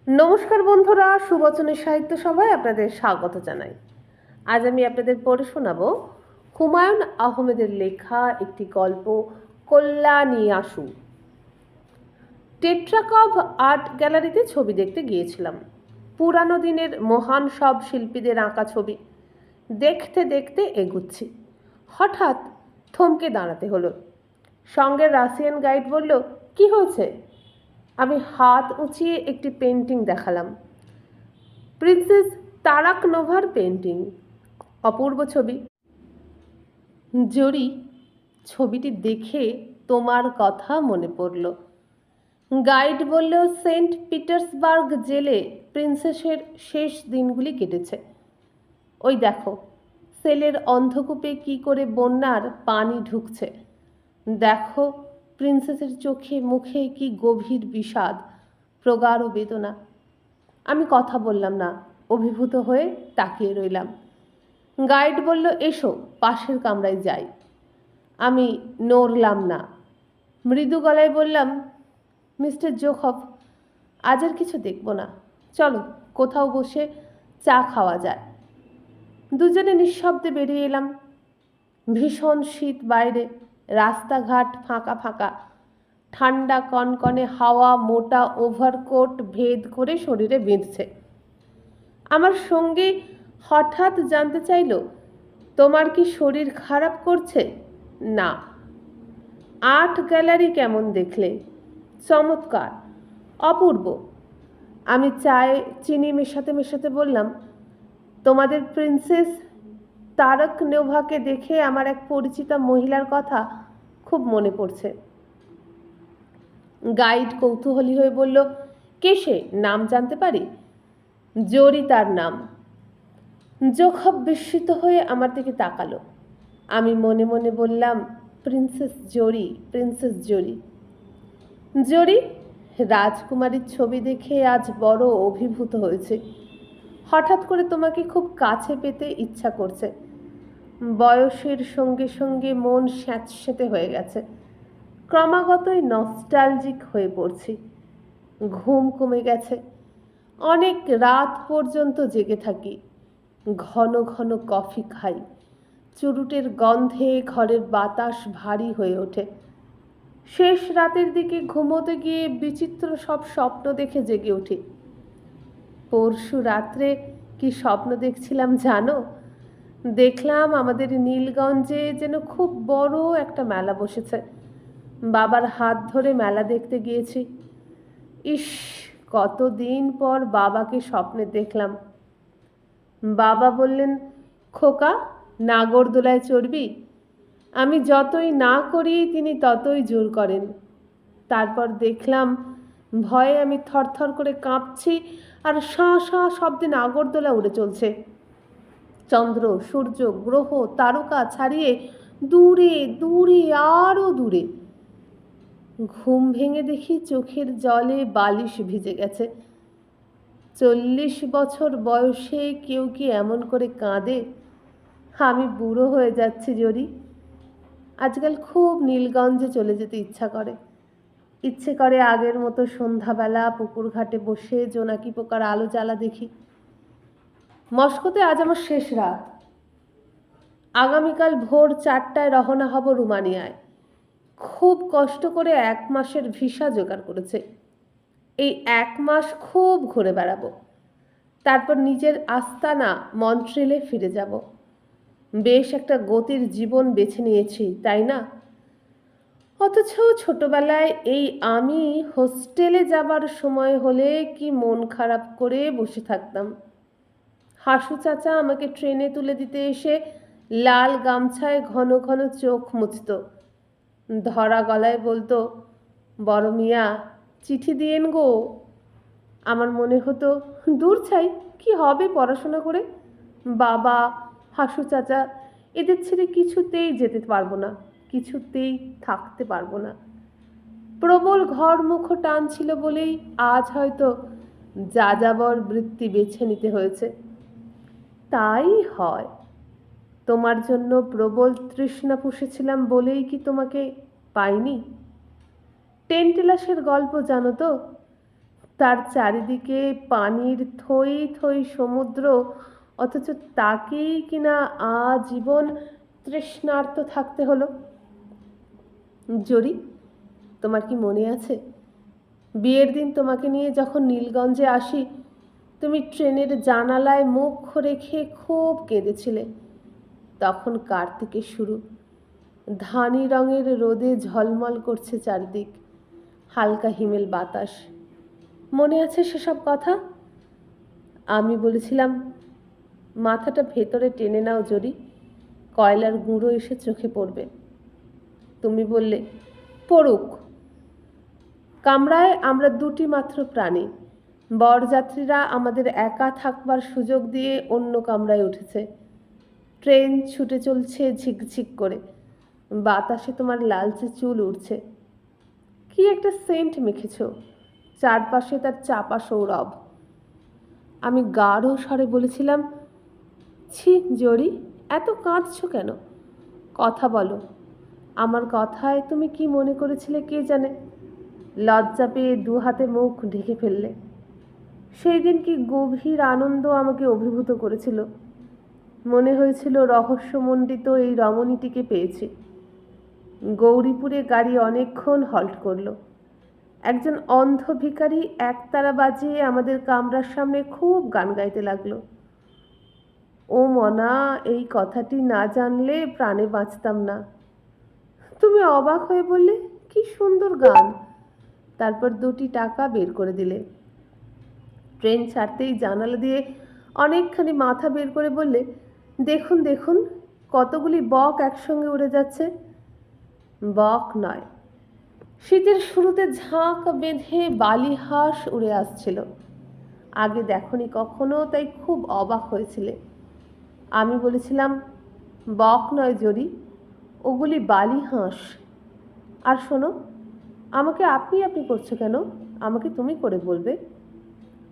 নমস্কার বন্ধুরা, সুবচনের সাহিত্য সভায় আপনাদের স্বাগত জানাই। আজ আমি আপনাদের পড়ে শোনাবো হুমায়ুন আহমেদের লেখা একটি গল্প, কল্যাণীয়াসু। টেট্রাকভ আর্ট গ্যালারিতে ছবি দেখতে গিয়েছিলাম। পুরানো দিনের মহান সব শিল্পীদের আঁকা ছবি দেখতে দেখতে এগুচ্ছি। হঠাৎ থমকে দাঁড়াতে হলো। সঙ্গে রাশিয়ান গাইড বলল, কি হয়েছে? আমি হাত উঁচিয়ে একটি পেন্টিং দেখালাম। Princess তারাকনোভার painting. অপূর্ব ছবি। জরি, ছবিটি দেখে তোমার কথা মনে পড়ল। গাইড বলল, সেন্ট পিটার্সবার্গ জেলে প্রিন্সেসের শেষ দিনগুলি কেটেছে। ওই দেখো, সেলের অন্ধকূপে কি করে বন্যার পানি ঢুকছে। দেখো, প্রিন্সেসের চোখে মুখে কি গভীর বিষাদ, প্রগাঢ় বেদনা। আমি কথা বললাম না, অভিভূত হয়ে তাকিয়ে রইলাম। গাইড বলল, এসো পাশের কামরায় যাই। আমি নড়লাম না। মৃদু গলায় বললাম, মিস্টার জোখফ, আজ আর কিছু দেখব না, চলো কোথাও বসে চা খাওয়া যায়। দুজনে নিঃশব্দে বেরিয়ে এলাম। ভীষণ শীত বাইরে, রাস্তাঘাট ফাঁকা ফাঁকা। ঠান্ডা কনকনে হাওয়া মোটা ওভারকোট ভেদ করে শরীরে বিঁধছে। আমার সঙ্গী হঠাৎ জানতে চাইল, তোমার কি শরীর খারাপ করছে? না। আর্ট গ্যালারি কেমন দেখলে? চমৎকার, অপূর্ব। আমি চায়ে চিনি মেশাতে মেশাতে বললাম, তোমাদের প্রিন্সেস তারকনোভাকে দেখে আমার এক পরিচিতা মহিলার কথা খুব মনে পড়ছে। গাইড কৌতূহলী হয়ে বলল, কে সে, নাম জানতে পারি? জরি তার নাম। জোখফ বিস্মিত হয়ে আমার দিকে তাকালো। আমি মনে মনে বললাম, প্রিন্সেস জরি, প্রিন্সেস জরি। জরি, রাজকুমারীর ছবি দেখে আজ বড় অভিভূত হয়েছে। হঠাৎ করে তোমাকে খুব কাছে পেতে ইচ্ছা করছে। বয়সের সঙ্গে সঙ্গে মন স্যাঁতসেঁতে হয়ে গেছে। ক্রমাগতই নস্টালজিক হয়ে পড়ছি। ঘুম কমে গেছে। অনেক রাত পর্যন্ত জেগে থাকি। ঘন ঘন কফি খাই। চুরুটের গন্ধে ঘরের বাতাস ভারী হয়ে ওঠে। শেষ রাতের দিকে ঘুমোতে গিয়ে বিচিত্র সব স্বপ্ন দেখে জেগে উঠি। পরশু রাত্রে কি স্বপ্ন দেখছিলাম জানো? দেখলাম আমাদের নীলগঞ্জে যেন খুব বড় একটা মেলা বসেছে। বাবার হাত ধরে মেলা দেখতে গিয়েছি। ইস, কতদিন পর বাবাকে স্বপ্নে দেখলাম। বাবা বললেন, খোকা, নাগরদোলায় চড়বি? আমি যতই না করি তিনি ততই জোর করেন। তারপর দেখলাম ভয়ে আমি থরথর করে কাঁপছি আর শাঁ শাঁ শব্দে নাগরদোলা উড়ে চলছে। চন্দ্র, সূর্য, গ্রহ, তারকা ছাড়িয়ে দূরে দূরে আরও দূরে। ঘুম ভেঙে দেখি চোখের জলে বালিশ ভিজে গেছে। 40 বছর বয়সে কেউ কি এমন করে কাঁদে? আমি বুড়ো হয়ে যাচ্ছি জরি। আজকাল খুব নীলগঞ্জে চলে যেতে ইচ্ছে করে আগের মতো সন্ধ্যাবেলা পুকুর ঘাটে বসে জোনাকি পোকার আলো জ্বালা দেখি। মস্কোতে আজ আমার শেষ রাত। আগামীকাল ভোর 4টায় রওনা হব রুমানিয়ায়। খুব কষ্ট করে 1 মাসের ভিসা জোগাড় করেছে। এই 1 মাস খুব ঘুরে বেড়াবো। তারপর নিজের আস্তানা মন্ট্রিলে ফিরে যাব। বেশ একটা গতির জীবন বেছে নিয়েছি, তাই না? অথচ ছোটবেলায় এই আমি হোস্টেলে যাবার সময় হলে কি মন খারাপ করে বসে থাকতাম। হাসু চাচা আমাকে ট্রেনে তুলে দিতে এসে লাল গামছায় ঘন ঘন চোখ মুছত। ধরা গলায় বলতো, বড় মিয়া, চিঠি দিয়েন গো। আমার মনে হতো, দূর ছাই, কি হবে পড়াশোনা করে? বাবা, হাসু চাচা, এদের ছেড়ে কিছুতেই যেতে পারবো না, কিছুতেই থাকতে পারবো না। প্রবল ঘরমুখ টান ছিল বলেই আজ হয়তো যাযাবর বৃত্তি বেছে নিতে হয়েছে। তাই হয়। তোমার জন্য প্রবল তৃষ্ণা পুষেছিলাম বলেই কি তোমাকে পাইনি? টেন্টেলাসের গল্প জানো তো? তার চারিদিকে পানির থই থই সমুদ্র, অথচ তাকেই কিনা আজীবন তৃষ্ণার্ত থাকতে হলো। জরি, তোমার কি মনে আছে বিয়ের দিন তোমাকে নিয়ে যখন নীলগঞ্জে আসি, তুমি ট্রেনের জানালায় মুখ রেখে খুব কেঁদেছিলে। তখন কার্তিকের শুরু, ধানি রঙের রোদে ঝলমল করছে চারদিক, হালকা হিমেল বাতাস। মনে আছে সেসব কথা? আমি বলেছিলাম, মাথাটা ভেতরে টেনে নাও জরি, কয়লার গুঁড়ো এসে চোখে পড়বে। তুমি বললে, পড়ুক। কামরায় আমরা দুটি মাত্র প্রাণী। বরযাত্রীরা আমাদের একা থাকবার সুযোগ দিয়ে অন্য কামরায় উঠেছে। ট্রেন ছুটে চলছে ঝিকঝিক করে, বাতাসে তোমার লালচে চুল উড়ছে। কি একটা সেন্ট মেখেছ, চারপাশে তার চাপা সৌরভ। আমি গাঢ় স্বরে বলেছিলাম, ছি জরি, এত কাঁদছো কেন? কথা বলো। আমার কথায় তুমি কি মনে করেছিলে কে জানে। লজ্জা পেয়ে দু হাতে মুখ ঢেকে ফেললে। সেই দিন কি গভীর আনন্দ আমাকে অভিভূত করেছিল। মনে হয়েছিল রহস্যমণ্ডিত এই রমণীটিকে পেয়েছি। গৌরীপুরে গাড়ি অনেকক্ষণ হল্ট করল। একজন অন্ধ ভিখারি একতারা বাজিয়ে আমাদের কামরার সামনে খুব গান গাইতে লাগলো। ও মনা, এই কথাটি না জানলে প্রাণে বাঁচতাম না। তুমি অবাক হয়ে বললে, কি সুন্দর গান। তারপর 2টি টাকা বের করে দিলে। ট্রেন ছাড়তেই জানালা দিয়ে অনেকখানি মাথা বের করে বললে, দেখুন দেখুন, কতগুলি বক একসঙ্গে উড়ে যাচ্ছে। বক নয়, শীতের শুরুতে ঝাঁক বেঁধে বালিহাঁস উড়ে আসছিল। আগে দেখনি কখনো, তাই খুব অবাক হয়েছিলে। আমি বলেছিলাম, বক নয় জরি, ওগুলি বালিহাঁস। আর শোনো, আমাকে আপনি আপনি করছো কেন? আমাকে তুমি করে বলবে।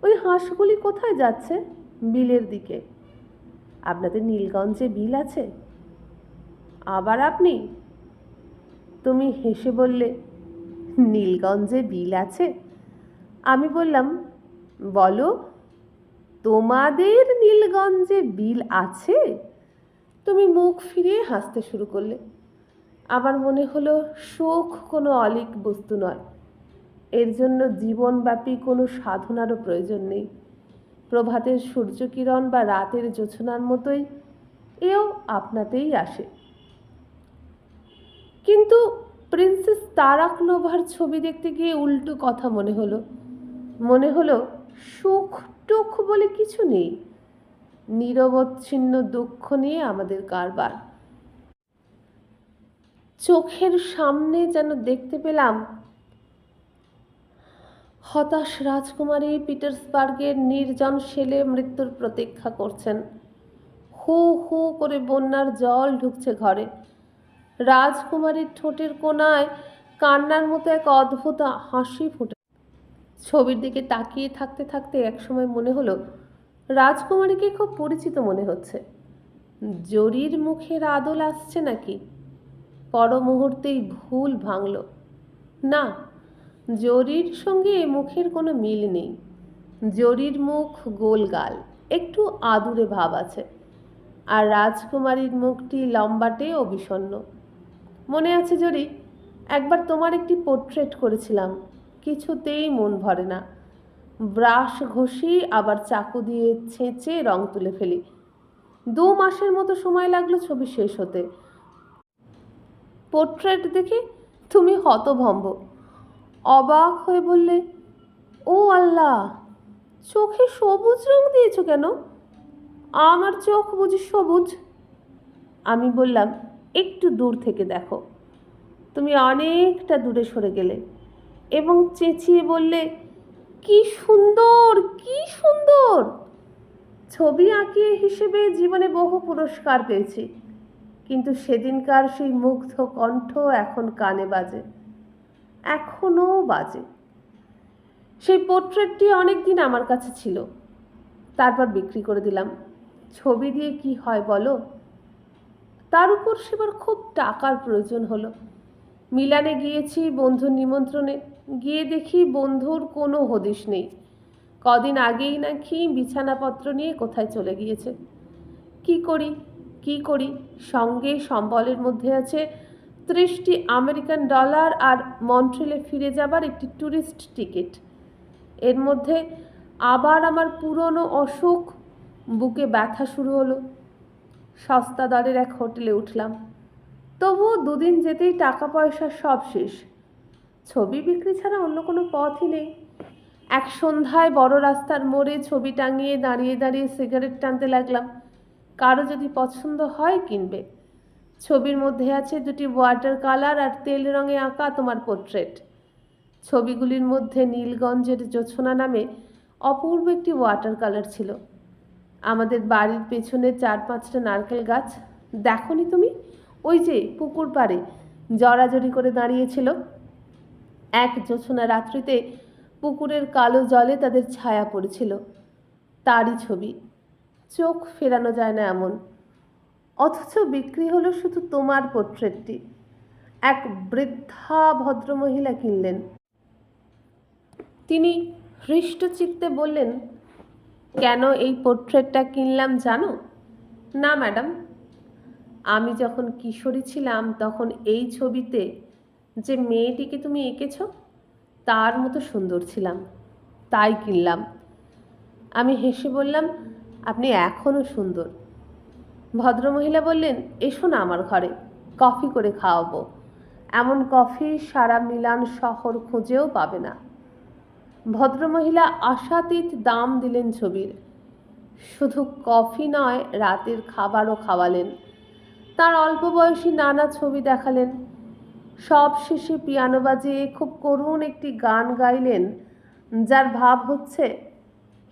ওই হাঁসগুলি কোথায় যাচ্ছে? বিলের দিকে। আপনাদের নীলগঞ্জে বিল আছে? আবার আপনি? তুমি হেসে বললে, নীলগঞ্জে বিল আছে? আমি বললাম, বলো, তোমাদের নীলগঞ্জে বিল আছে? তুমি মুখ ফিরিয়ে হাসতে শুরু করলে। আমার মনে হলো শোক কোনো অলীক বস্তু নয়, এর জন্য জীবনব্যাপী কোনো সাধনারও প্রয়োজন নেই। প্রভাতের সূর্যকিরণ বা রাতের জোছনার মতোই এও আপনাতেই আসে। কিন্তু প্রিন্সেস তারাকনোভার ছবি দেখতে গিয়ে উল্টো কথা মনে হলো। মনে হলো সুখ টুখ বলে কিছু নেই, নিরবচ্ছিন্ন দুঃখ নিয়ে আমাদের কারবার। চোখের সামনে যেন দেখতে পেলাম হতাশ রাজকুমারী পিটার্সবার্গের নির্জন শেলে মৃত্যুর প্রতীক্ষা করছেন। হু হু করে বন্যার জল ঢুকছে ঘরে। রাজকুমারীর ঠোঁটের কোণায় কান্নার মতো এক অদ্ভুত হাসি ফুটে। ছবির দিকে তাকিয়ে থাকতে থাকতে একসময় মনে হলো রাজকুমারীকে খুব পরিচিত মনে হচ্ছে। জরির মুখের আদল আসছে নাকি? পর মুহূর্তেই ভুল ভাঙল। না, জরির সঙ্গে এ মুখের কোনো মিল নেই। জরির মুখ গোলগাল, একটু আদুরে ভাব আছে, আর রাজকুমারীর মুখটি লম্বাটে ও বিষণ্ণ। মনে আছে জরি, একবার তোমার একটি পোর্ট্রেট করেছিলাম, কিছুতেই মন ভরে না। ব্রাশ ঘষি, আবার চাকু দিয়ে ছেঁচে রং তুলে ফেলি। 2 মাসের মতো সময় লাগলো ছবি শেষ হতে। পোর্ট্রেট দেখে তুমি হতভম্ব, অবাক হয়ে বললে, ও আল্লাহ, চোখে সবুজ রং দিয়েছো কেন? আমার চোখ বুঝি সবুজ? আমি বললাম, একটু দূর থেকে দেখো। তুমি অনেকটা দূরে সরে গেলে এবং চেঁচিয়ে বললে, কি সুন্দর, কি সুন্দর। ছবি আঁকিয়ে হিসেবে জীবনে বহু পুরস্কার পেয়েছি, কিন্তু সেদিনকার সেই মুগ্ধ কণ্ঠ এখন কানে বাজে, এখনও বাজে। সেই পোর্ট্রেটটি অনেক দিন আমার কাছে ছিল, তারপর বিক্রি করে দিলাম। ছবি দিয়ে কি হয় বলো? তার উপর সেবার খুব টাকার প্রয়োজন হলো। মিলানে গিয়েছি বন্ধুর নিমন্ত্রণে, গিয়ে দেখি বন্ধুর কোনো হদিশ নেই। কদিন আগেই নাকি বিছানাপত্র নিয়ে কোথায় চলে গিয়েছে। কি করি কি করি, সঙ্গে সম্বলের মধ্যে আছে 30টি আমেরিকান ডলার আর মন্ট্রিলে ফিরে যাবার একটি ট্যুরিস্ট টিকিট। এর মধ্যে আবার আমার পুরনো অসুখ, বুকে ব্যথা শুরু হলো। সস্তা দরের এক হোটেলে উঠলাম। তবুও দুদিন যেতেই টাকা পয়সা সব শেষ। ছবি বিক্রি ছাড়া অন্য কোনো পথই নেই। এক সন্ধ্যায় বড় রাস্তার মোড়ে ছবি টাঙিয়ে দাঁড়িয়ে দাঁড়িয়ে সিগারেট টানতে লাগলাম। কারো যদি পছন্দ হয় কিনবে। ছবির মধ্যে আছে 2টি ওয়াটার কালার আর তেল রঙে আঁকা তোমার পোর্ট্রেট। ছবিগুলির মধ্যে নীলগঞ্জের জোছনা নামে অপূর্ব একটি ওয়াটার কালার ছিল। আমাদের বাড়ির পেছনে 4-5টা নারকেল গাছ দেখনি তুমি? ওই যে পুকুর পাড়ে জড়াজড়ি করে দাঁড়িয়েছিল। এক জোছনা রাত্রিতে পুকুরের কালো জলে তাদের ছায়া পড়েছিল। তারই ছবি। চোখ ফেরানো যায় না এমন। অথচ বিক্রি হলো শুধু তোমার পোর্ট্রেটটি। এক বৃদ্ধা ভদ্রমহিলা কিনলেন। তিনি হৃষ্টচিত্তে বললেন, কেন এই পোর্ট্রেটটা কিনলাম জানো? না ম্যাডাম, আমি যখন কিশোরী ছিলাম তখন এই ছবিতে যে মেয়েটিকে তুমি এঁকেছ তার মতো সুন্দর ছিলাম, তাই কিনলাম। আমি হেসে বললাম, আপনি এখনও সুন্দর। ভদ্রমহিলা বললেন, এসো না আমার ঘরে, কফি করে খাওয়াবো। এমন কফি সারা মিলান শহর খুঁজেও পাবে না। ভদ্রমহিলা আশাতীত দাম দিলেন ছবির। শুধু কফি নয়, রাতের খাবারও খাওয়ালেন। তার অল্প বয়সী নানা ছবি দেখালেন। সব শেষে পিয়ানো বাজিয়ে খুব করুণ একটি গান গাইলেন, যার ভাব হচ্ছে,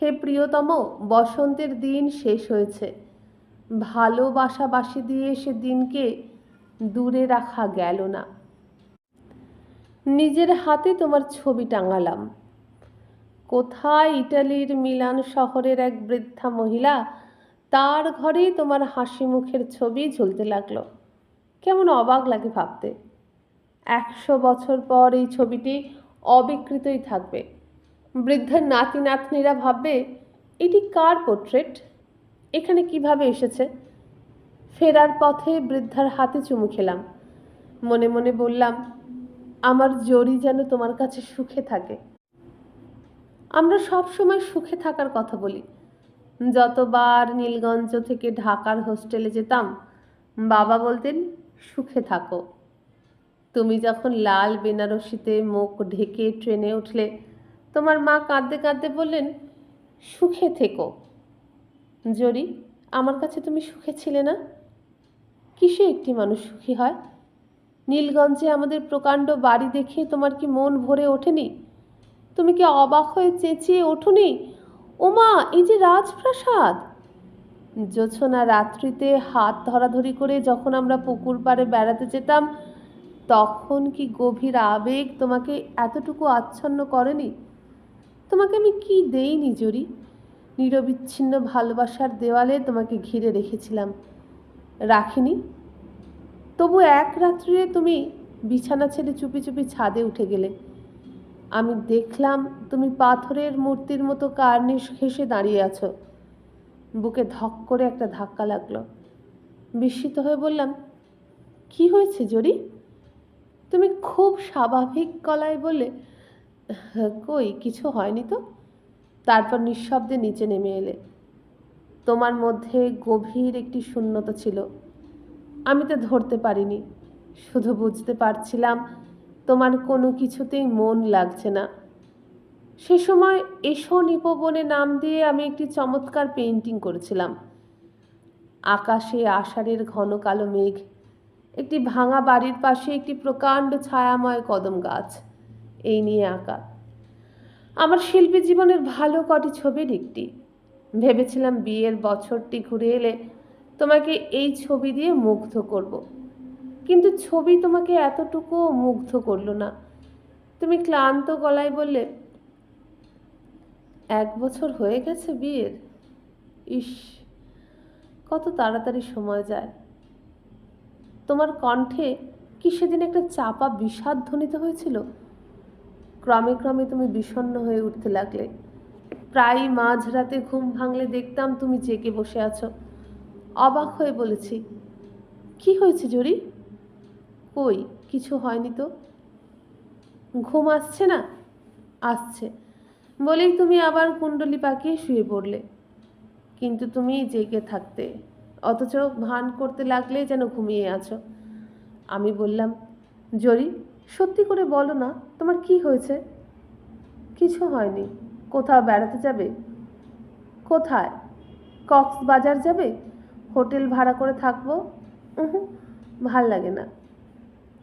হে প্রিয়তম, বসন্তের দিন শেষ হয়েছে, ভালোবাসাবাসি দিয়ে সে দিনকে দূরে রাখা গেল না। নিজের হাতে তোমার ছবি টাঙালাম। কোথায় ইটালির মিলান শহরের এক বৃদ্ধা মহিলা, তার ঘরেই তোমার হাসি মুখের ছবি ঝুলতে লাগলো। কেমন অবাক লাগে ভাবতে। 100 বছর পর এই ছবিটি অবিকৃতই থাকবে। বৃদ্ধের নাতি নাতনিরা ভাববে, এটি কার পোর্ট্রেট, এখানে কিভাবে এসেছে? ফেরার পথে বৃদ্ধার হাতে চুমু খেলাম। মনে মনে বললাম, আমার জরি যেন তোমার কাছে সুখে থাকে। আমরা সব সময় সুখে থাকার কথা বলি। যতবার নীলগঞ্জ থেকে ঢাকার হোস্টেলে যেতাম, বাবা বলতেন, সুখে থাকো। তুমি যখন লাল বেনারসিতে মুখ ঢেকে ট্রেনে উঠলে, তোমার মা কাঁদতে কাঁদতে বললেন, সুখে থেকো। জরি, আমার কাছে তুমি সুখে ছিলে না? কিসে একটি মানুষ সুখী হয়? নীলগঞ্জে আমাদের প্রকাণ্ড বাড়ি দেখে তোমার কি মন ভরে ওঠেনি? তুমি কি অবাক হয়ে চেঁচিয়ে ওঠোনি, ওমা, এই যে রাজপ্রাসাদ! জোছনা রাত্রিতে হাত ধরাধরি করে যখন আমরা পুকুর পাড়ে বেড়াতে যেতাম, তখন কি গভীর আবেগ তোমাকে এতটুকু আচ্ছন্ন করেনি? তোমাকে আমি কি দেইনি জরি? নিরবিচ্ছিন্ন ভালোবাসার দেওয়ালে তোমাকে ঘিরে রেখেছিলাম, রাখিনি? তবু এক রাত্রিরে তুমি বিছানা ছেড়ে চুপি চুপি ছাদে উঠে গেলে। আমি দেখলাম তুমি পাথরের মূর্তির মতো কার্নিশ ঘেঁষে দাঁড়িয়ে আছো। বুকে ধক করে একটা ধাক্কা লাগলো। বিস্মিত হয়ে বললাম, কি হয়েছে জরি? তুমি খুব স্বাভাবিক গলায় বললে, কই কিছু হয়নি তো। তারপর নিঃশব্দে নিচে নেমে এলে। তোমার মধ্যে গভীর একটি শূন্যতা ছিল, আমি তা ধরতে পারিনি। শুধু বুঝতে পারছিলাম তোমার কোনো কিছুতেই মন লাগছে না। সে সময় এসো নিপবনে নাম দিয়ে আমি একটি চমৎকার পেইন্টিং করেছিলাম। আকাশে আষাঢ়ের ঘন কালো মেঘ, একটি ভাঙা বাড়ির পাশে একটি প্রকাণ্ড ছায়াময় কদম গাছ, এই নিয়ে আঁকা। আমার শিল্পী জীবনের ভালো কটি ছবির একটি। ভেবেছিলাম বিয়ের বছরটি ঘুরে এলে তোমাকে এই ছবি দিয়ে মুগ্ধ করব। কিন্তু ছবি তোমাকে এতটুকুও মুগ্ধ করলো না। তুমি ক্লান্ত গলায় বললে, 1 বছর হয়ে গেছে বিয়ের। ইস, কত তাড়াতাড়ি সময় যায়। তোমার কণ্ঠে কি সেদিন একটা চাপা বিষাদ ধ্বনিত হয়েছিল? ক্রমে ক্রমে তুমি বিষণ্ণ হয়ে উঠতে লাগলে। প্রায়ই মাঝরাতে ঘুম ভাঙলে দেখতাম তুমি জেগে বসে আছো। অবাক হয়ে বলেছি, কি হয়েছে জরি? কই, কিছু হয়নি তো। ঘুম আসছে না? আসছে বলেই তুমি আবার কুণ্ডলি পাকিয়ে শুয়ে পড়লে। কিন্তু তুমি জেগে থাকতে, অথচ ভান করতে লাগলে যেন ঘুমিয়ে আছো। আমি বললাম, জরি, সত্যি করে বলো না, তোমার কি হয়েছে? কিছু হয়নি। কোথাও বেড়াতে যাবে? কোথায়? কক্সবাজার যাবে? হোটেল ভাড়া করে থাকবো? হুম, ভাল লাগে না।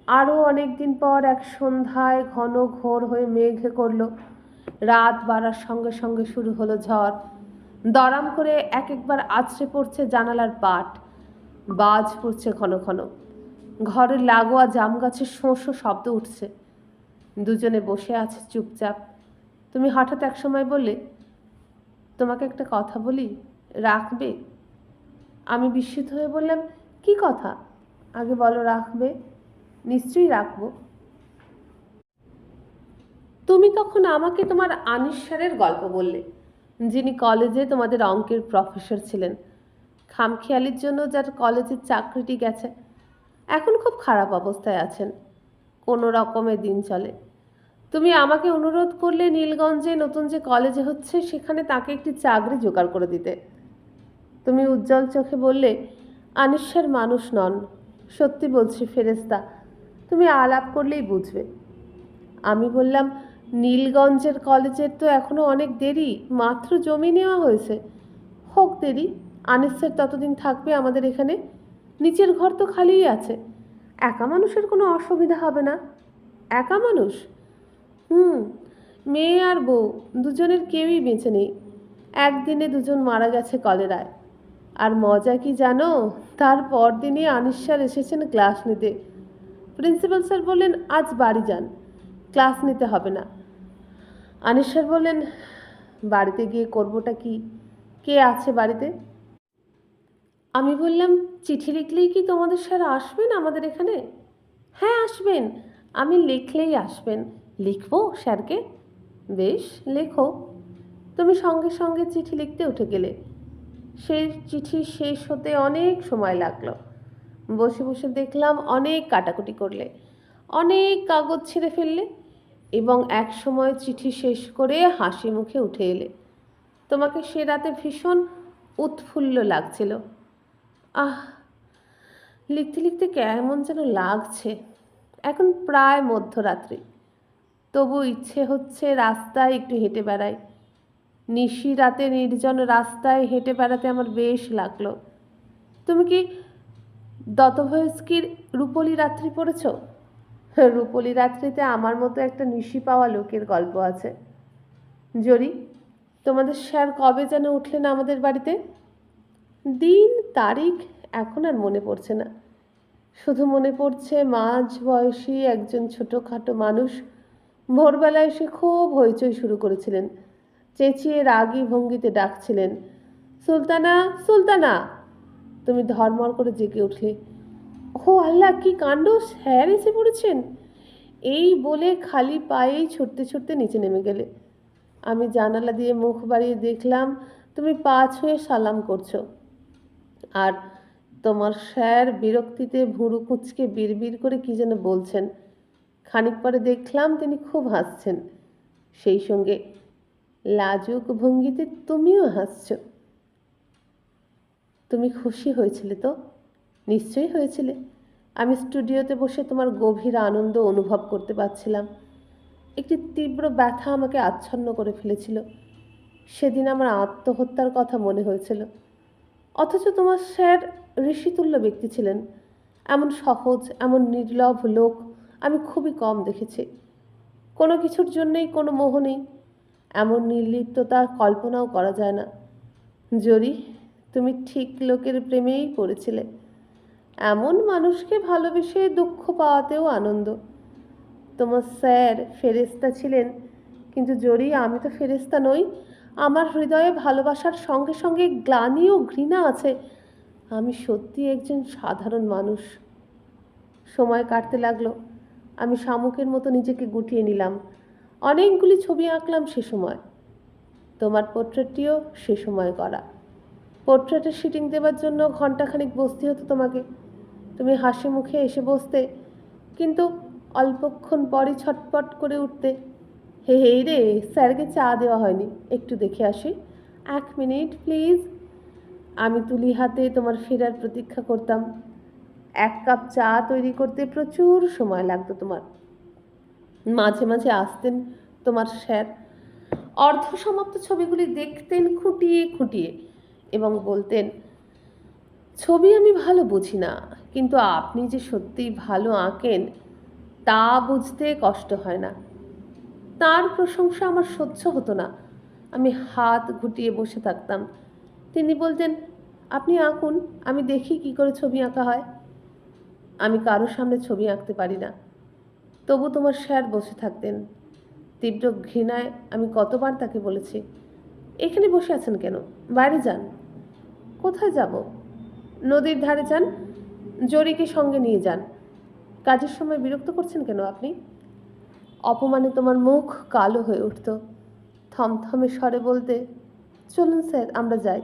আরও অনেক দিন পর এক সন্ধ্যায় ঘন ঘোর হয়ে মেঘ করল। রাত বাড়ার সঙ্গে সঙ্গে শুরু হলো ঝড়। দড়াম করে এক একবার আছড়ে পড়ছে জানালার পাট। বাজ পড়ছে ঘন ঘন। ঘরের লাগোয়া জাম গাছের শোঁ শোঁ শব্দ উঠছে। দুজনে বসে আছে চুপচাপ। তুমি হঠাৎ এক সময় বললে, তোমাকে একটা কথা বলি, রাখবে? আমি বিস্মিত হয়ে বললাম, কি কথা? আগে বলো, রাখবে? নিশ্চয়ই রাখবো। তুমি তখন আমাকে তোমার আনিস স্যারের গল্প বললে, যিনি কলেজে তোমাদের অঙ্কের প্রফেসর ছিলেন। খামখেয়ালির জন্য যার কলেজের চাকরিটি গেছে, এখন খুব খারাপ অবস্থায় আছেন। কোনো রকমে দিন চলে। তুমি আমাকে অনুরোধ করলে নীলগঞ্জে নতুন যে কলেজে হচ্ছে সেখানে তাকে একটি চাকরি জোগাড় করে দিতে। তুমি উজ্জ্বল চোখে বললে, আনিস স্যার মানুষ নন, সত্যি বলছি ফেরেশতা, তুমি আলাপ করলেই বুঝবে। আমি বললাম, নীলগঞ্জের কলেজের তো এখনো অনেক দেরি, মাত্র জমি নেওয়া হয়েছে। হোক দেরি, আনিস স্যার ততদিন থাকবে আমাদের এখানে। নিচের ঘর তো খালিই আছে, একা মানুষের কোনো অসুবিধা হবে না। একা মানুষ? হুম, মেয়ে আর বউ দুজনের কেউই বেঁচে নেই। একদিনে দুজন মারা গেছে কলেরায়। আর মজা কি জানো, তার পরদিনই আনিস স্যার এসেছেন ক্লাস নিতে। প্রিন্সিপাল স্যার বললেন, আজ বাড়ি যান, ক্লাস নিতে হবে না। আনিস স্যার বললেন, বাড়িতে গিয়ে করবোটা কি? কে আছে বাড়িতে? আমি বললাম, চিঠি লিখলেই কি তোমাদের স্যার আসবেন আমাদের এখানে? হ্যাঁ আসবেন, আমি লিখলেই আসবেন। লিখবো স্যারকে? বেশ, লেখো। তুমি সঙ্গে সঙ্গে চিঠি লিখতে উঠে গেলে। সেই চিঠি শেষ হতে অনেক সময় লাগলো। বসে বসে দেখলাম অনেক কাটাকুটি করলে, অনেক কাগজ ছিঁড়ে ফেললে, এবং এক সময় চিঠি শেষ করে হাসি মুখে উঠে এলে। তোমাকে সে রাতে ভীষণ উৎফুল্ল লাগছিল। আহ, লিখতে লিখতে কেমন যেন লাগছে। এখন প্রায় মধ্যরাত্রি, তবু ইচ্ছে হচ্ছে রাস্তায় একটু হেঁটে বেড়াই। নিশি রাতে নির্জন রাস্তায় হেঁটে বেড়াতে আমার বেশ লাগলো। তুমি কি দতভস্কির রূপলী রাত্রি পড়েছ? রূপলী রাত্রিতে আমার মতো একটা নিশি পাওয়া লোকের গল্প আছে। জরি, তোমাদের স্যার কবে যেন উঠলেন আমাদের বাড়িতে? দিন তারিখ এখন আর মনে পড়ছে না। শুধু মনে পড়ছে মাঝ বয়সী একজন ছোটোখাটো মানুষ ভোরবেলায় এসে খুব হইচই শুরু করেছিলেন। চেঁচিয়ে রাগী ভঙ্গিতে ডাকছিলেন, সুলতানা, সুলতানা! তুমি ধর্মর করে জেগে উঠলে। ও আল্লাহ, কি কাণ্ড, স্যার এসে পড়েছেন! এই বলে খালি পায়েই ছুটতে ছুটতে নিচে নেমে গেলে। আমি জানালা দিয়ে মুখ বাড়িয়ে দেখলাম তুমি পা ছুঁয়ে সালাম করছো, আর তোমার স্যার বিরক্তিতে ভুরু কুঁচকে বিড়বিড় করে কি যেন বলছেন। খানিক পরে দেখলাম তিনি খুব হাসছেন, সেই সঙ্গে লাজুক ভঙ্গিতে তুমিও হাসছো। তুমি খুশি হয়েছিলে তো? নিশ্চয়ই হয়েছিলে। আমি স্টুডিওতে বসে তোমার গভীর আনন্দ অনুভব করতে পারছিলাম। একটি তীব্র ব্যথা আমাকে আচ্ছন্ন করে ফেলেছিল। সেদিন আমার আত্মহত্যার কথা মনে হয়েছিল। অথচ তোমার স্যার ঋষিতুল্য ব্যক্তি ছিলেন। এমন সহজ, এমন নির্লভ লোক আমি খুবই কম দেখেছি। কোনো কিছুর জন্যেই কোনো মোহ নেই, এমন নির্লিপ্ততা কল্পনাও করা যায় না। জরি, তুমি ঠিক লোকের প্রেমেই পড়েছিলে। এমন মানুষকে ভালোবেসে দুঃখ পাওয়াতেও আনন্দ। তোমার স্যার ফেরেশতা ছিলেন, কিন্তু জরি, আমি তো ফেরেশতা নই। আমার হৃদয়ে ভালোবাসার সঙ্গে সঙ্গে গ্লানি ও ঘৃণা আছে। আমি সত্যি একজন সাধারণ মানুষ। সময় কাটতে লাগলো। আমি শামুকের মতো নিজেকে গুটিয়ে নিলাম। অনেকগুলি ছবি আঁকলাম সে সময়। তোমার পোর্ট্রেটটিও সে সময় করা। পোর্ট্রেটের শিটিং দেবার জন্য ঘণ্টাখানিক বসতে হতো তোমাকে। তুমি হাসি মুখে এসে বসতে, কিন্তু অল্পক্ষণ পরই ছটপট করে উঠতে। হে হে রে, স্যারকে চা দেওয়া হয়নি, একটু দেখে আসি, 1 মিনিট প্লিজ। আমি তুলি হাতে তোমার ফেরার প্রতীক্ষা করতাম। 1 কাপ চা তৈরি করতে প্রচুর সময় লাগতো তোমার। মাঝে মাঝে আসতেন তোমার স্যার, অর্ধসমাপ্ত ছবিগুলি দেখতেন খুঁটিয়ে খুঁটিয়ে এবং বলতেন, ছবি আমি ভালো বুঝি না, কিন্তু আপনি যে সত্যিই ভালো আঁকেন তা বুঝতে কষ্ট হয় না। তার প্রশংসা আমার সহ্য হতো না। আমি হাত গুটিয়ে বসে থাকতাম। তিনি বলতেন, আপনি আঁকুন, আমি দেখি কি করে ছবি আঁকা হয়। আমি কারোর সামনে ছবি আঁকতে পারি না। তবু তোমার স্যার বসে থাকতেন। তীব্র ঘৃণায় আমি কতবার তাকে বলেছি, এখানে বসে আছেন কেন, বাইরে যান। কোথায় যাব? নদীর ধারে যান, জরিকে সঙ্গে নিয়ে যান। কাজের সময় বিরক্ত করছেন কেন আপনি? অপমানে তোমার মুখ কালো হয়ে উঠত। থমথমে স্বরে বলতে, চলুন স্যার, আমরা যাই।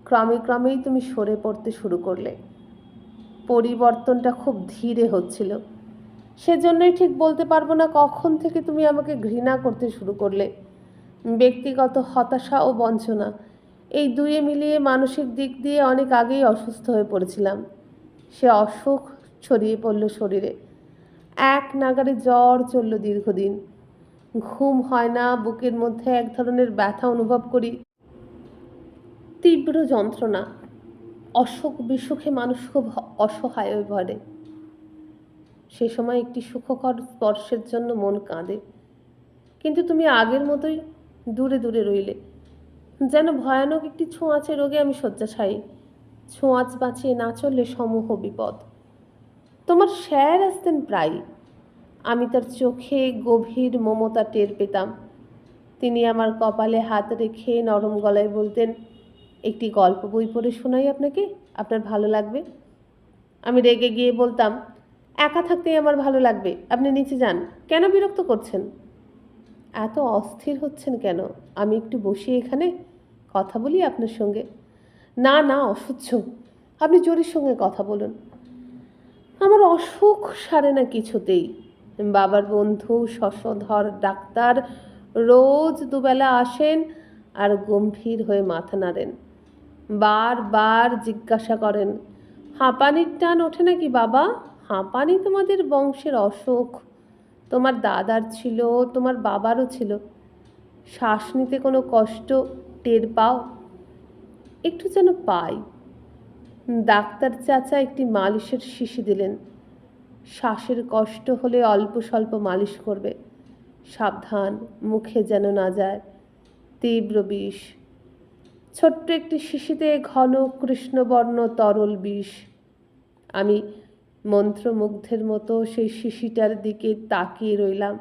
ক্রমে ক্রমেই তুমি সরে পড়তে শুরু করলে। পরিবর্তনটা খুব ধীরে হচ্ছিল। সেজন্যই ঠিক বলতে পারবো না কখন থেকে তুমি আমাকে ঘৃণা করতে শুরু করলে। ব্যক্তিগত হতাশা ও বঞ্চনা, এই দুয়ে মিলিয়ে মানসিক দিক দিয়ে অনেক আগেই অসুস্থ হয়ে পড়েছিলাম। সে অসুখ ছড়িয়ে পড়ল শরীরে। এক নাগাড়ে জ্বর চলল দীর্ঘদিন। ঘুম হয় না, বুকের মধ্যে এক ধরনের ব্যথা অনুভব করি, তীব্র যন্ত্রণা। অসুখ বিসুখে মানুষ খুব অসহায় হয়ে পড়ে। সে সময় একটি সুখকর স্পর্শের জন্য মন কাঁদে, কিন্তু তুমি আগের মতোই দূরে দূরে রইলে। যেন ভয়ানক একটি ছোঁয়াচে রোগে আমি শয্যাশায়ী। ছোঁয়াচ বাঁচিয়ে না চললে সমূহ বিপদ। তোমার স্যার আসতেন প্রায়ই। আমি তার চোখে গভীর মমতা টের পেতাম। তিনি আমার কপালে হাত রেখে নরম গলায় বলতেন, একটি গল্প বই পড়ে শোনাই আপনাকে, আপনার ভালো লাগবে। আমি রেগে গিয়ে বলতাম, একা থাকতেই আমার ভালো লাগবে, আপনি নিচে যান, কেন বিরক্ত করছেন? এত অস্থির হচ্ছেন কেন? আমি একটু বসি এখানে, কথা বলি আপনার সঙ্গে। না না, অসহ্য, আপনি জোরের সঙ্গে কথা বলুন। আমার অসুখ সারে না কিছুতেই। বাবার বন্ধু শশধর ডাক্তার রোজ দুবেলা আসেন আর গম্ভীর হয়ে মাথা নাড়েন। বারবার জিজ্ঞাসা করেন, হাঁপানির টান ওঠে নাকি বাবা? হাঁপানি তোমাদের বংশের অসুখ। তোমার দাদার ছিল, তোমার বাবারও ছিল। শ্বাস নিতে কোনো কষ্ট টের পাও? একটু যেন পাই। ডাক্তার চাচা একটি মালিশের শিশি দিলেন। শ্বাসের কষ্ট হলে অল্প স্বল্প মালিশ করবে, সাবধান, মুখে যেন না যায়, তীব্র বিষ। ছোট্ট একটি শিশিতে ঘন কৃষ্ণবর্ণ তরল বিষ। আমি মন্ত্রমুগ্ধের মতো সেই শিশিটার দিকে তাকিয়ে রইলাম।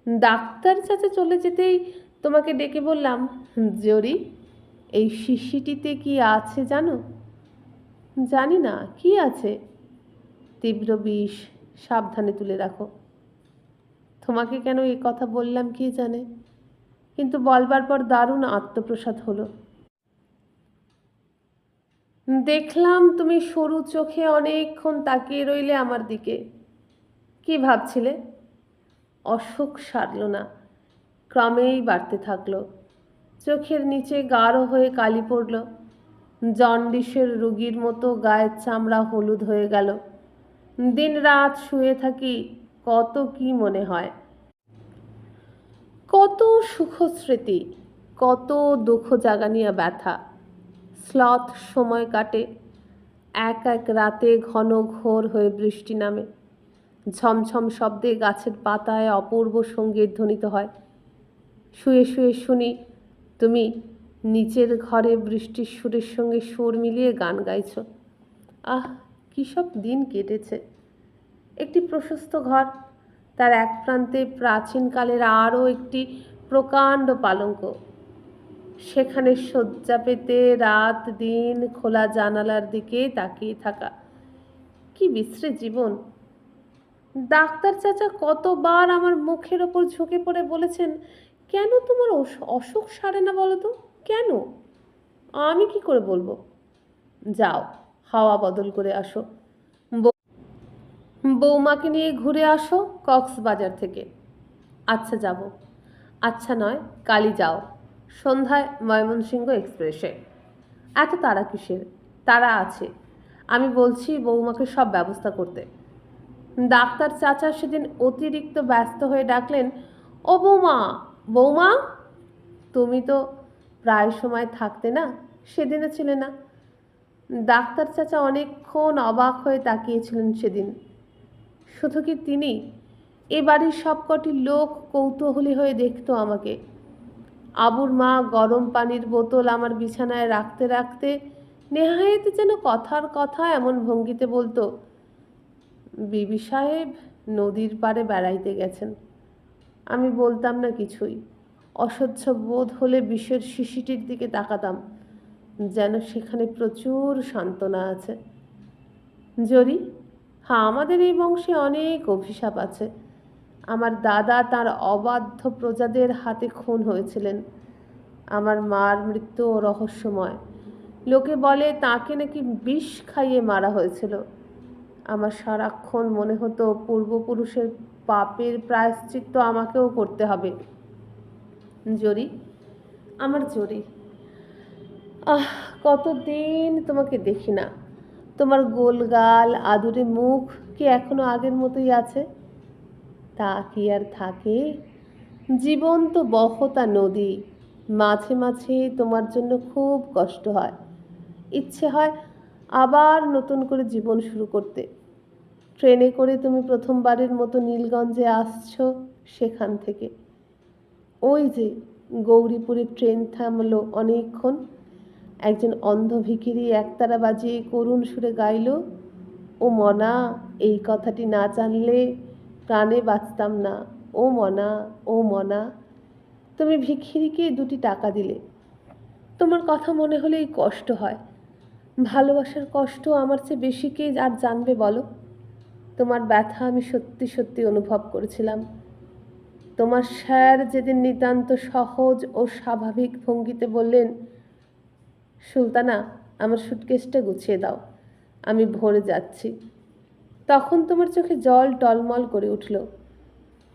ডাক্তার চাচা চলে যেতেই তোমাকে ডেকে বললাম, জরি, এই শিশিটিতে কি আছে জানো? জানি না, কি আছে? তীব্র বিষ, সাবধানে তুলে রাখো। তোমাকে কেন এ কথা বললাম কে জানে, কিন্তু বলবার পর দারুণ আত্মপ্রসাদ হলো। দেখলাম তুমি সরু চোখে অনেকক্ষণ তাকিয়ে রইলে আমার দিকে। কি ভাবছিলে? অসুখ সারল না, ক্রমেই বাড়তে থাকলো। চোখের নিচে গাঢ় হয়ে কালি পড়ল। জন্ডিসের রোগীর মতো গায়ের চামড়া হলুদ হয়ে গেল। দিন রাত শুয়ে থাকি, কত কি মনে হয়, কত সুখ স্মৃতি, কত দুঃখ জাগানিয়া ব্যথা। স্লথ সময় কাটে। এক এক রাতে ঘন ঘোর হয়ে বৃষ্টি নামে। ঝমঝম শব্দে গাছের পাতায় অপূর্ব সঙ্গীত ধ্বনিত হয়। শুয়ে শুয়ে শুনি তুমি নিচের ঘরে বৃষ্টির সুরের সঙ্গে সুর মিলিয়ে গান গাইছ। আহ, কী সব দিন কেটেছে। একটি প্রশস্ত ঘর, তার এক প্রান্তে প্রাচীনকালের আরও একটি প্রকাণ্ড পালঙ্ক। সেখানে শয্যা পেতে রাত দিন খোলা জানালার দিকে তাকিয়ে থাকা। কি বিশ্রী জীবন! ডাক্তার চাচা কতবার আমার মুখের ওপর ঝুঁকে পড়ে বলেছেন, কেন তোমার অসুখ সারে না বলো তো? কেন? আমি কি করে বলবো? যাও, হাওয়া বদল করে আসো। বৌমাকে নিয়ে ঘুরে আসো কক্সবাজার থেকে। আচ্ছা যাব। আচ্ছা নয়, কালই যাও, সন্ধ্যায় ময়মনসিংহ এক্সপ্রেসে। এত তাড়া কিসের? তাড়া আছে, আমি বলছি বৌমাকে সব ব্যবস্থা করতে। ডাক্তার চাচা সেদিন অতিরিক্ত ব্যস্ত হয়ে ডাকলেন, ও বৌমা, বৌমা! তুমি তো প্রায় সময় থাকতে না, সেদিনও ছিলে না। ডাক্তার চাচা অনেকক্ষণ অবাক হয়ে তাকিয়েছিলেন সেদিন। শুধু কি তিনি, এ বাড়ির সবকটি লোক কৌতূহলী হয়ে দেখতো আমাকে। আবুর মা গরম পানির বোতল আমার বিছানায় রাখতে রাখতে নেহায়েত যেন কথার কথা এমন ভঙ্গিতে বলতো, বিবি সাহেব নদীর পাড়ে বেড়াইতে গেছেন। আমি বলতাম না কিছুই। অসহ্য বোধ হলে বিষের শিশিটির দিকে তাকাতাম, যেন সেখানে প্রচুর সান্ত্বনা আছে। জরি, হ্যাঁ, আমাদের এই বংশে অনেক অভিশাপ আছে। আমার দাদা তার অবাধ্য প্রজাদের হাতে খুন হয়েছিলেন। আমার মার মৃত্যুও রহস্যময়। লোকে বলে তাকে নাকি বিষ খাইয়ে মারা হয়েছিল। আমার সারাক্ষণ মনে হতো পূর্বপুরুষের পাপের প্রায়শ্চিত্ত আমাকেও করতে হবে। জরি, আমার জরি, আহ, কতদিন তোমাকে দেখি না। তোমার গোলগাল আদুরে মুখ কি এখনো আগের মতোই আছে? তা কি আর থাকে? জীবন্ত বহতা নদী, মাঝে মাঝে তোমার জন্য খুব কষ্ট হয়। ইচ্ছে হয় আবার নতুন করে জীবন শুরু করতে। ট্রেনে করে তুমি প্রথমবারের মতো নীলগঞ্জে আসছো, সেখান থেকে ওই যে গৌরীপুরে ট্রেন থামলো অনেকক্ষণ, একজন অন্ধ ভিখিরি একতারা বাজিয়ে করুণ সুরে গাইল, ও মনা, এই কথাটি না জানলে প্রাণে বাঁচতাম না। ও মনা, ও মনা। তুমি ভিখিরিকে 2টি টাকা দিলে। তোমার কথা মনে হলেই কষ্ট হয়। ভালোবাসার কষ্ট আমার চেয়ে বেশি কে আর জানবে বলো? তোমার ব্যথা আমি সত্যি সত্যি অনুভব করেছিলাম। তোমার স্যার যেদিন নিতান্ত সহজ ও স্বাভাবিক ভঙ্গিতে বললেন, সুলতানা, আমার সুটকেসটা গুছিয়ে দাও, আমি ভোরে যাচ্ছি, তখন তোমার চোখে জল টলমল করে উঠল।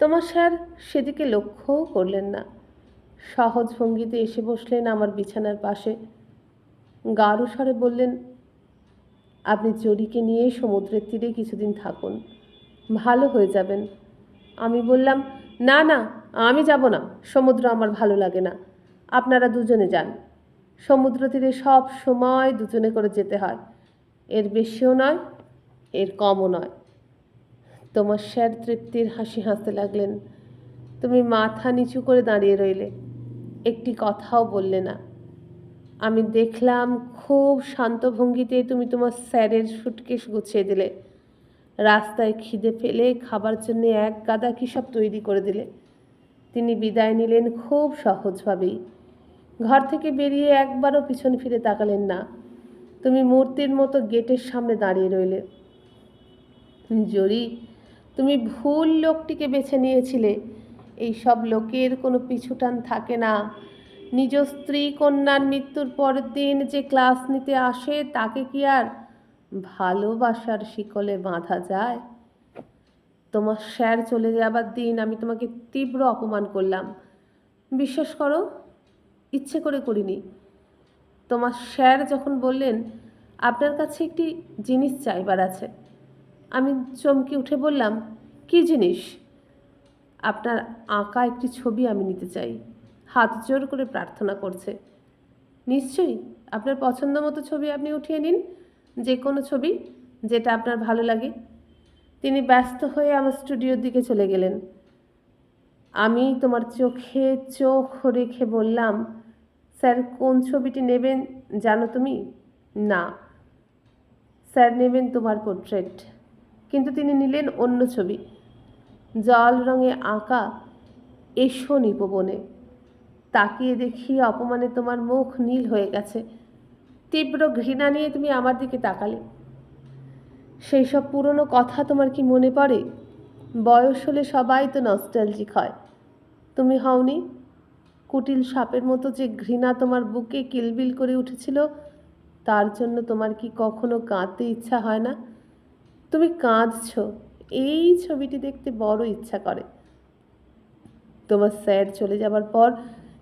তোমার স্যার সেদিকে লক্ষ্যও করলেন না। সহজ ভঙ্গিতে এসে বসলেন আমার বিছানার পাশে। গাঢ় স্বরে বললেন, আপনি জরিকে নিয়ে সমুদ্রের তীরে কিছুদিন থাকুন, ভালো হয়ে যাবেন। আমি বললাম, না না, আমি যাব না, সমুদ্র আমার ভালো লাগে না, আপনারা দুজনে যান। সমুদ্র তীরে সব সময় দুজনে করে যেতে হয়, এর বেশিও নয়, এর কমও নয়। তোমার স্যার তৃপ্তির হাসি হাসতে লাগলেন। তুমি মাথা নিচু করে দাঁড়িয়ে রইলে, একটি কথাও বললে না। আমি দেখলাম খুব শান্ত ভঙ্গিতে তুমি তোমার স্যারের সুটকেস গুছিয়ে দিলে। রাস্তায় খিদে ফেলে খাবার জন্য এক গাদা কী সব তৈরি করে দিলে। তিনি বিদায় নিলেন খুব সহজভাবেই। ঘর থেকে বেরিয়ে একবারও পিছন ফিরে তাকালেন না। তুমি মূর্তির মতো গেটের সামনে দাঁড়িয়ে রইলে। জরি, তুমি ভুল লোকটিকে বেছে নিয়েছিলে। এই সব লোকের কোনো পিছুটান থাকে না। নিজ স্ত্রী কন্যার মৃত্যুর পরের দিন যে ক্লাস নিতে আসে তাকে কি আর ভালোবাসার শিকলে বাঁধা যায়? তোমার স্যার চলে যাবার দিন আমি তোমাকে তীব্র অপমান করলাম। বিশ্বাস করো, ইচ্ছে করে করিনি। তোমার স্যার যখন বললেন, আপনার কাছে একটি জিনিস চাইবার আছে, আমি চমকে উঠে বললাম, কী জিনিস? আপনার আঁকা একটি ছবি আমি নিতে চাই। হাত জোর করে প্রার্থনা করছে। নিশ্চয়ই, আপনার পছন্দ মতো ছবি আপনি উঠিয়ে নিন, যে কোনো ছবি, যেটা আপনার ভালো লাগে। তিনি ব্যস্ত হয়ে আমার স্টুডিওর দিকে চলে গেলেন। আমি তোমার চোখে চোখ রেখে বললাম, স্যার কোন ছবিটি নেবেন জানো তুমি? না, স্যার নেবেন তোমার পোর্ট্রেট। কিন্তু তিনি নিলেন অন্য ছবি, জল রঙে আঁকা এসো নিপবনে। তাকিয়ে দেখি অপমানে তোমার মুখ নীল হয়ে গেছে। তীব্র ঘৃণা নিয়ে তুমি আমার দিকে তাকালে। সেই সব পুরনো কথা তোমার কি মনে পড়ে? বয়স হলে সবাই তো নস্টালজিক হয়, তুমি হওনি? কুটিল সাপের মতো যে ঘৃণা তোমার বুকে কিলবিল করে উঠেছিল, তার জন্য তোমার কি কখনো কাঁদতে ইচ্ছা হয় না? তুমি কাঁদছো, এই ছবিটি দেখতে বড় ইচ্ছা করে। তোমার স্যার চলে যাবার পর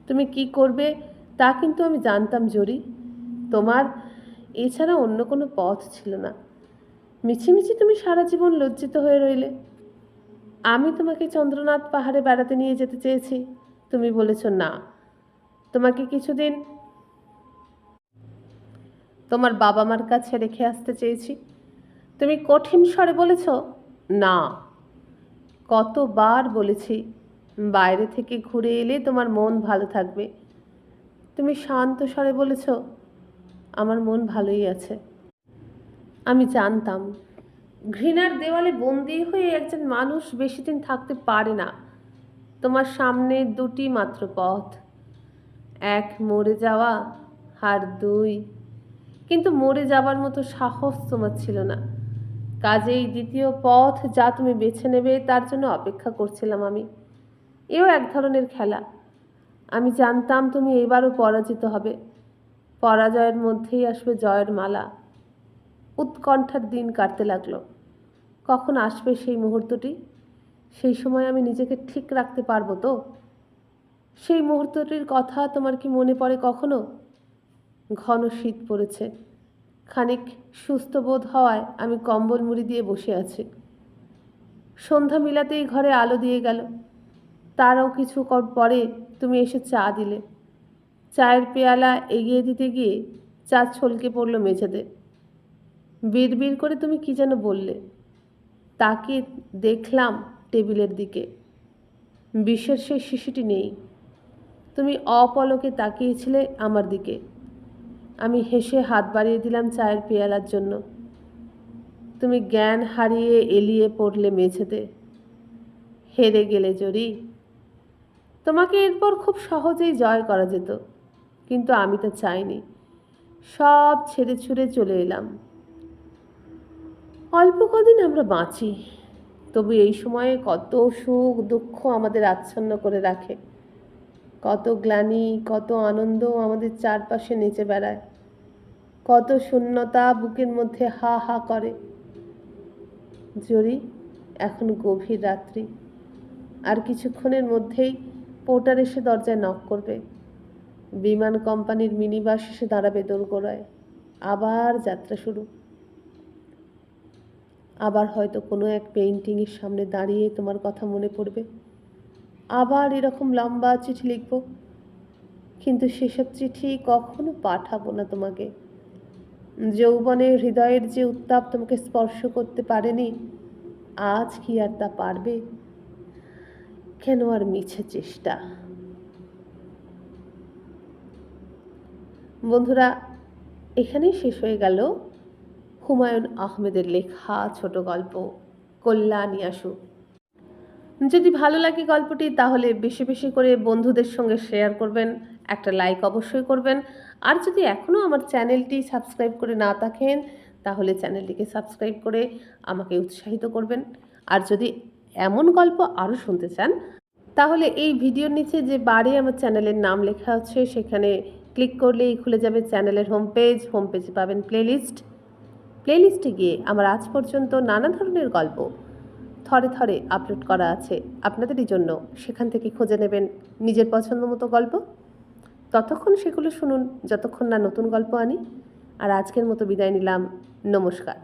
তুমি কি করবে তা কিন্তু আমি জানতাম জরি। তোমার এছাড়া অন্য কোনো পথ ছিল না। মিছিমিছি তুমি সারা জীবন লজ্জিত হয়ে রইলে। আমি তোমাকে চন্দ্রনাথ পাহাড়ে বেড়াতে নিয়ে যেতে চেয়েছি, তুমি বলেছ না। তোমাকে কিছুদিন তোমার বাবা মার কাছে রেখে আসতে চেয়েছি, তুমি কঠিন স্বরে বলেছ না। কতবার বলেছি বাইরে থেকে ঘুরে এলে তোমার মন ভালো থাকবে, তুমি শান্ত স্বরে বলেছ আমার মন ভালোই আছে। আমি জানতাম ঘৃণার দেওয়ালে বন্দী হয়ে একজন মানুষ বেশি দিন থাকতে পারে না। তোমার সামনে দুটি মাত্র পথ, এক মরে যাওয়া, আর দুই, কিন্তু মরে যাবার মতো সাহস তোমার ছিল না। কাজেই দ্বিতীয় পথ যা তুমি বেছে নেবে তার জন্য অপেক্ষা করছিলাম আমি। এও এক ধরনের খেলা। আমি জানতাম তুমি এবারও পরাজিত হবে, পরাজয়ের মধ্যেই আসবে জয়ের মালা। উৎকণ্ঠার দিন কাটতে লাগলো। কখন আসবে সেই মুহূর্তটি? সেই সময় আমি নিজেকে ঠিক রাখতে পারবো তো? সেই মুহূর্তটির কথা তোমার কি মনে পড়ে কখনো? ঘন শীত পড়েছে, খানিক সুস্থ বোধ হওয়ায় আমি কম্বল মুড়ি দিয়ে বসে আছি। সন্ধ্যা মিলাতেই ঘরে আলো দিয়ে গেল। তারও কিছু পরে তুমি এসে চা দিলে। চায়ের পেয়ালা এগিয়ে দিতে গিয়ে চা ছলকে পড়ল মেঝেতে। বিড়বিড় করে তুমি কি যেন বললে। তাকে দেখলাম টেবিলের দিকে, বিষের সেই শিশিটি নেই। তুমি অপলকে তাকিয়েছিলে আমার দিকে। আমি হেসে হাত বাড়িয়ে দিলাম চায়ের পেয়ালার জন্য। তুমি জ্ঞান হারিয়ে এলিয়ে পড়লে মেঝেতে। হেরে গেলে জরি। তোমাকে এরপর খুব সহজেই জয় করা যেত, কিন্তু আমি তো চাইনি। সব ছেড়ে ছুড়ে চলে এলাম। অল্প কদিন আমরা বাঁচি, তবু এই সময়ে কত সুখ দুঃখ আমাদের আচ্ছন্ন করে রাখে, কত গ্লানি কত আনন্দ আমাদের চারপাশে নেচে বেড়ায়, কত শূন্যতা বুকের মধ্যে হা হা করে। জরি, এখন গভীর রাত্রি, আর কিছুক্ষণের মধ্যেই পোর্টার এসে দরজায় নক করবে। বিমান কোম্পানির মিনি বাস এসে দাঁড়াবে দোরগোড়ায়। আবার যাত্রা শুরু। আবার হয়তো কোনো এক পেইন্টিংয়ের সামনে দাঁড়িয়ে তোমার কথা মনে পড়বে। আবার এরকম লম্বা চিঠি লিখব, কিন্তু সেসব চিঠি কখনো পাঠাবো না তোমাকে। যৌবনে হৃদয়ের যে উত্তাপ তোমাকে স্পর্শ করতে পারেনি, আজ কি আর তা পারবে? কেন আর মিছে চেষ্টা? বন্ধুরা, এখানেই শেষ হয়ে গেল হুমায়ুন আহমেদের লেখা ছোট গল্প কল্যাণী আসু। যদি ভালো লাগে গল্পটি তাহলে বেশি বেশি করে বন্ধুদের সঙ্গে শেয়ার করবেন, একটা লাইক অবশ্যই করবেন। আর যদি এখনও আমার চ্যানেলটি সাবস্ক্রাইব করে না থাকেন তাহলে চ্যানেলটিকে সাবস্ক্রাইব করে আমাকে উৎসাহিত করবেন। আর যদি এমন গল্প আরও শুনতে চান তাহলে এই ভিডিওর নিচে যে বারে আমার চ্যানেলের নাম লেখা আছে সেখানে ক্লিক করলেই খুলে যাবে চ্যানেলের হোম পেজে পাবেন প্লেলিস্টে গিয়ে আমার আজ পর্যন্ত নানা ধরনের গল্প থরে থরে আপলোড করা আছে আপনাদেরই জন্য। সেখান থেকে খুঁজে নেবেন নিজের পছন্দ মতো গল্প। ততক্ষণ সেগুলো শুনুন যতক্ষণ না নতুন গল্প আনি। আর আজকের মতো বিদায় নিলাম। নমস্কার।